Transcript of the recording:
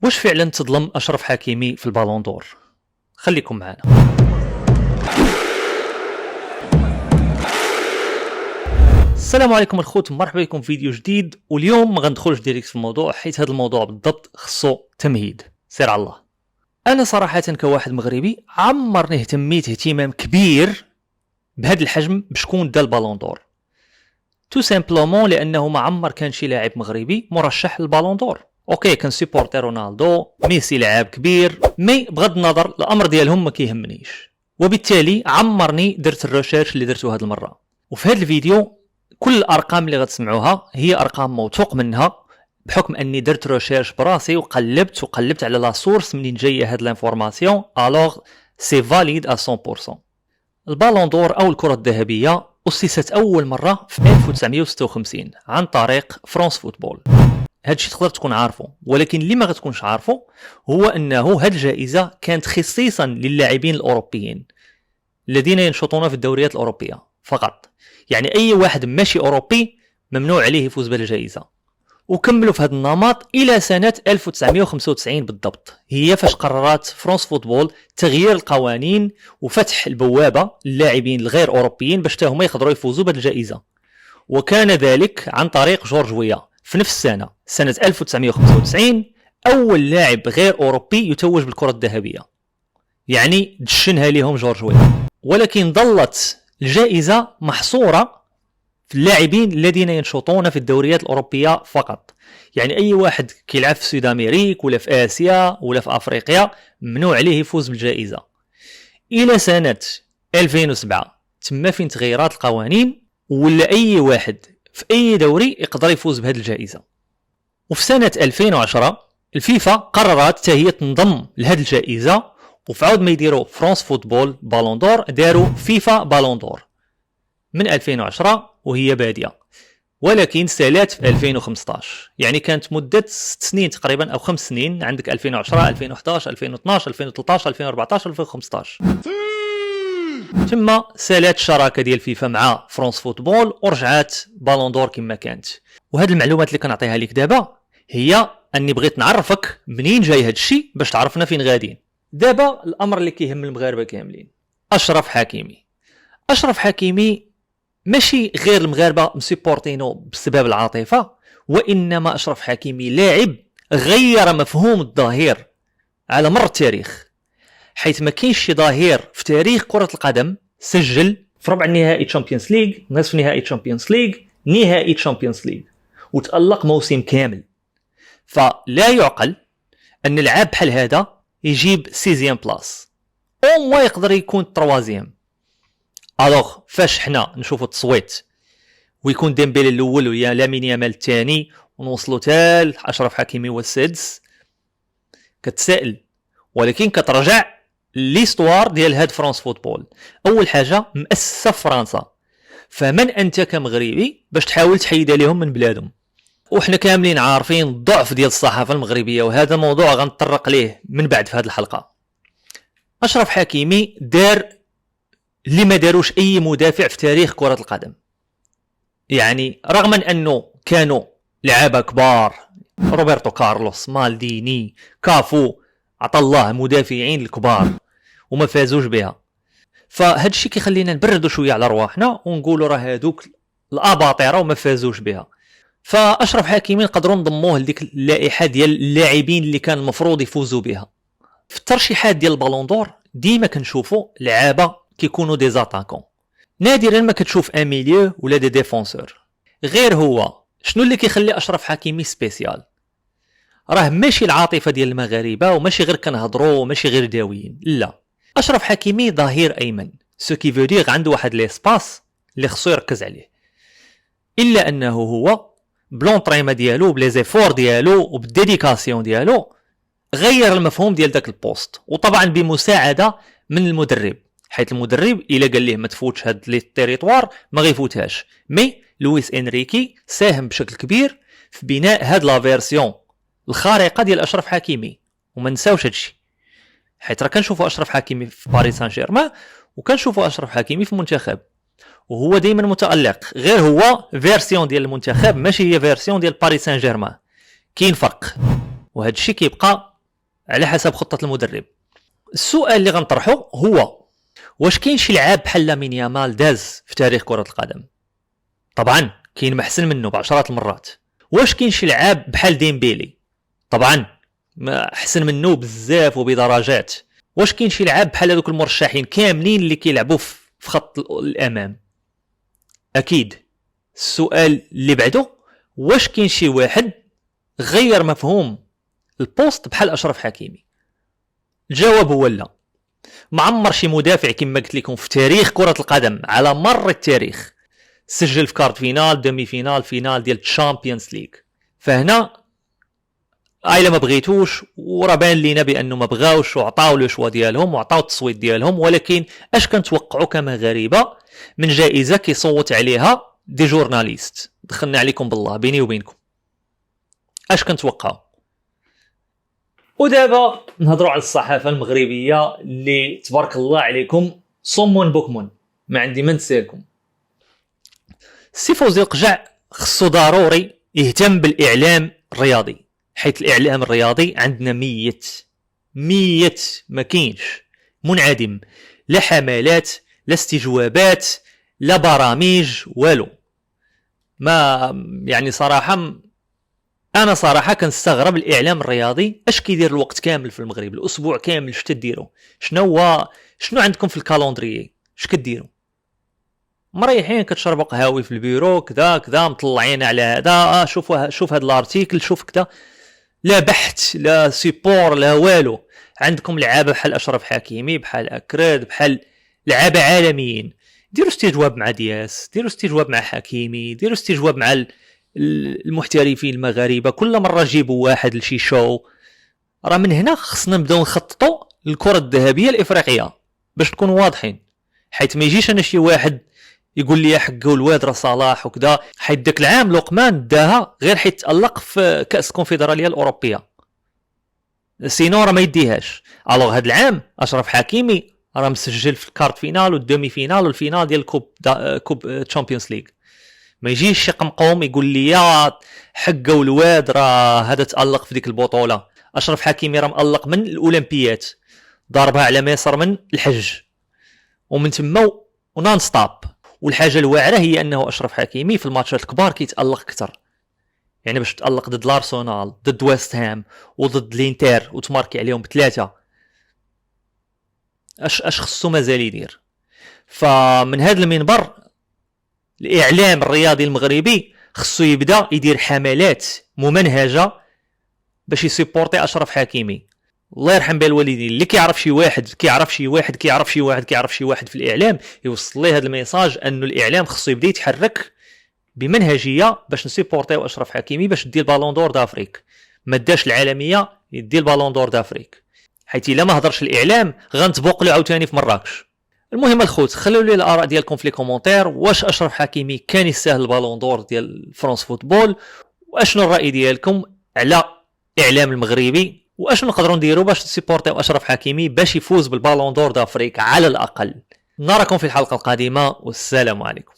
واش فعلا تظلم أشرف حكيمي في البالون دور؟ خليكم معنا. السلام عليكم الخوت، مرحبا بكم في فيديو جديد. واليوم ما غندخلش ديريكت في الموضوع حيت هذا الموضوع بالضبط خصو تمهيد. سير على الله. انا صراحه كواحد مغربي عمرني اهتميت اهتمام كبير بهذا الحجم بشكون دا البالون دور، تو سامبلومون لانه ما عمر كان شي لاعب مغربي مرشح للبالون دور. اوكي كان سيبورتي رونالدو، ميسي لاعب كبير، مي بغض النظر الامر ديالهم ما كيهمنيش، وبالتالي عمرني درت الريسيرش اللي درته هذه المره. وفي هذا الفيديو كل الارقام اللي غتسمعوها هي ارقام موثوق منها، بحكم اني درت ريسيرش براسي وقلبت على لا سورس منين جايه هاد لانفورماسيون. الوغ سي فاليد ا 100%. البالون دور او الكره الذهبيه اسست اول مره في 1956 عن طريق فرانس فوتبول. هادشي تقدر تكون عارفه، ولكن اللي ما غتكونش عارفه هو انه هاد الجائزه كانت خصيصا للاعبين الاوروبيين الذين ينشطون في الدوريات الاوروبيه فقط. يعني اي واحد ماشي اوروبي ممنوع عليه يفوز بالجائزه. وكملوا في هذا النمط الى سنه 1995 بالضبط، هي فاش قررت فرانس فوتبول تغيير القوانين وفتح البوابه للاعبين الغير اوروبيين باش هما يقدروا يفوزوا بالجائزه. وكان ذلك عن طريق جورج ويا. في نفس سنه 1995 اول لاعب غير اوروبي يتوج بالكره الذهبيه، يعني دشنها لهم جورج ويا. ولكن ظلت الجائزه محصوره في اللاعبين الذين ينشطون في الدوريات الأوروبية فقط. يعني أي واحد كيلعب في سود أمريك ولا في آسيا ولا في أفريقيا ممنوع عليه يفوز بالجائزة. إلى سنة 2007 تم فين تغييرات القوانين، ولا أي واحد في أي دوري يقدر يفوز بهذه الجائزة. وفي سنة 2010 الفيفا قررت هي تنضم لهذه الجائزة، وفعود ما يديروا فرانس فوتبول بالون دور داروا فيفا بالون دور من 2010 وهي بادية، ولكن سالات في 2015. يعني كانت مدة 6 سنين تقريبا أو 5 سنين. عندك 2010 2011 2012 2013 2014 2015. ثم سالات الشراكة ديال فيفا مع فرانس فوتبول ورجعات بالون دور كما كانت. وهذه المعلومات اللي كنعطيها لك دابا هي اني بغيت نعرفك منين جاي هذا الشيء باش تعرفنا فين غاديين. دابا الامر اللي كيهم المغاربه كاملين، اشرف حكيمي ماشي غير المغاربه مسيبورتينو بسبب العاطفه، وانما اشرف حكيمي لاعب غير مفهوم الظهير على مر التاريخ، حيث ما كاينش شي ظهير في تاريخ كره القدم سجل في ربع النهائي تشامبيونز ليغ، نصف نهائي تشامبيونز ليغ، نهائي تشامبيونز ليغ، وتالق موسم كامل. فلا يعقل ان اللاعب بحال هذا يجيب 6 بلاص او ما يقدر يكون 3. الوغ فاش حنا نشوفوا التصويت ويكون ديمبيلي الاول ويا لامين يامال الثاني ونوصلوا حتى اشرف حكيمي هو السادس، كتسائل. ولكن كترجع ليستوار ديال هاد فرانس فوتبول. اول حاجه مؤسسه في فرنسا، فمن انت كمغربي باش تحاول تحيد عليهم من بلادهم؟ وحنا كاملين عارفين الضعف ديال الصحافه المغربيه، وهذا موضوع غنطرق ليه من بعد في هذه الحلقه. اشرف حكيمي دار اللي ما داروش اي مدافع في تاريخ كرة القدم. يعني رغم انه كانوا لعابة كبار، روبرتو كارلوس، مالديني، كافو، عطا الله مدافعين الكبار وما فازوش بها. فهاد الشيء كيخلينا نبردوا شويه على رواحنا ونقولوا راه هادوك الاباطره وما فازوش بها. فاشرف حكيمي نقدروا نضموه لديك اللائحه ديال اللاعبين اللي كان المفروض يفوزوا بها. في الترشيحات ديال البالون دور ديما كنشوفوا لعابه كيكونوا دي زاتاكون، نادرا ما كتشوف ان ميليو ولا دي ديفونسور. غير هو شنو اللي كيخلي اشرف حكيمي سبيسيال؟ راه ماشي العاطفه ديال المغاربه وماشي غير كنهضروا وماشي غير داويين، لا، اشرف حكيمي ظهير ايمن، سو كي فو دير عنده واحد ليسباس اللي خصو يركز عليه. الا انه هو بلونطريما ديالو بلي زيفور ديالو وبالديديكاسيون ديالو غير المفهوم ديال داك البوست، وطبعا بمساعده من المدرب، حيث المدرب الا قال ليه ما تفوتش هاد لي تيريتوار ما غيفوتهاش. مي لويس انريكي ساهم بشكل كبير في بناء هاد لا فيرسيون الخارقه ديال اشرف حكيمي، وما نساوش هادشي، حيت راه كنشوفوا اشرف حكيمي في باريس سان جيرمان وكنشوفوا اشرف حكيمي في المنتخب، وهو دائما متالق. غير هو فيرسيون ديال المنتخب ماشي هي فيرسيون ديال باريس سان جيرمان، كاين فرق، وهذا الشيء كيبقى على حسب خطة المدرب. السؤال اللي غنطرحه هو واش كاين شي لعاب بحال لامين يامال داز في تاريخ كرة القدم؟ طبعا كاين محسن منه بعشرات المرات. واش كاين شي لعاب بحال ديمبيلي؟ طبعا ما احسن منه بزاف وبدرجات. واش كاين شي لعاب بحال هذوك المرشحين كاملين اللي كيلعبوا في خط الامام؟ اكيد. السؤال اللي بعده واش كاين شي واحد غير مفهوم البوست بحال اشرف حكيمي؟ الجواب هو لا. معمر شي مدافع كما قلت لكم في تاريخ كرة القدم على مر التاريخ سجل في كارت فينال، دومي فينال، فينال ديال الشامبيونز ليغ. فهنا الا ما بغيتوش وراه بان لينا بانه ما بغاوش وعطاو لو شوا ديالهم وعطاو التصويت ديالهم، ولكن اش كنتوقعوا كمغاربه من جائزه كيصوت عليها دي جورناليست؟ دخلنا عليكم بالله بيني وبينكم، اش كنتوقعوا؟ ودابا نهضروا على الصحافه المغربيه اللي تبارك الله عليكم صمون بكمون، ما عندي ما نسالكم. السي فوزي القجع خصو ضروري يهتم بالاعلام الرياضي، حيث الاعلام الرياضي عندنا ميت ما كاينش، منعدم، لا حملات لا استجوابات لا برامج والو. ما يعني صراحه انا صراحه كنستغرب الاعلام الرياضي اش كيدير الوقت كامل في المغرب، الاسبوع كامل اش تديروا؟ شنو عندكم في الكالندريي؟ اش كديروا؟ مريحين كتشربوا قهاوي في البيرو كذا مطلعين على هذا، شوف هذا الارتيكل، شوف كذا، لا بحث لا سيبور لا والو. عندكم لعابه بحال اشرف حكيمي، بحال اكراد، بحال لعابه عالميين. ديروا استجواب مع دياس، ديروا استجواب مع حكيمي، ديروا استجواب مع المحترفين المغاربه، كل مره جيبوا واحد لشي شو. راه من هنا خصنا نبداو نخططوا للكره الذهبيه الافريقيه باش نكونوا واضحين، حيت ما يجيش انا شي واحد يقول لي حقه الواد راه صلاح وكذا، حيت داك العام لقمان داها غير حيت تألق في كأس الكونفدرالية الأوروبية، سينو راه ما يديهاش. الوغ هاد العام أشرف حكيمي راه مسجل في الكارت فينال والدومي فينال والفينال ديال كوب تشامبيونز ليغ. ما يجيش شي قمقوم يقول لي يا حقه الواد راه هذا تألق في ديك البطولة. أشرف حكيمي راه مألق من الأولمبيات، ضربها على مصر من الحج ومن تما ونون ستوب. والحاجه الواعره هي انه اشرف حكيمي في الماتشات الكبار كيتالق اكثر، يعني باش تالق ضد الارسنال، ضد ويست هام وضد الانتر وتماركي عليهم بثلاثه، اش خصو مازال يدير؟ فمن هذا المنبر الاعلام الرياضي المغربي خصو يبدا يدير حملات ممنهجه باش يسيبورتي اشرف حكيمي. الله يرحم بالوالدين، اللي كيعرف شي واحد في الاعلام يوصل ليه هذا الميساج انه الاعلام خصو يبدا يتحرك بمنهجيه باش نسيبورتيو اشرف حكيمي باش يدي البالون دور دافريك. ما داش العالميه يدي البالون دور دافريك، حيت الا ما هضرش الاعلام غنتبوق له عاوتاني في مراكش. المهم الخوت خليو لي الاراء ديالكم في لي كومونتير، واش اشرف حكيمي كان يستاهل البالون دور ديال فرنسا فوتبول؟ واشنو الراي ديالكم على الاعلام المغربي؟ واش نقدروا نديروا باش نسيبورتيو اشرف حكيمي باش يفوز بالبالون دور دافريك على الاقل؟ نراكم في الحلقه القادمه والسلام عليكم.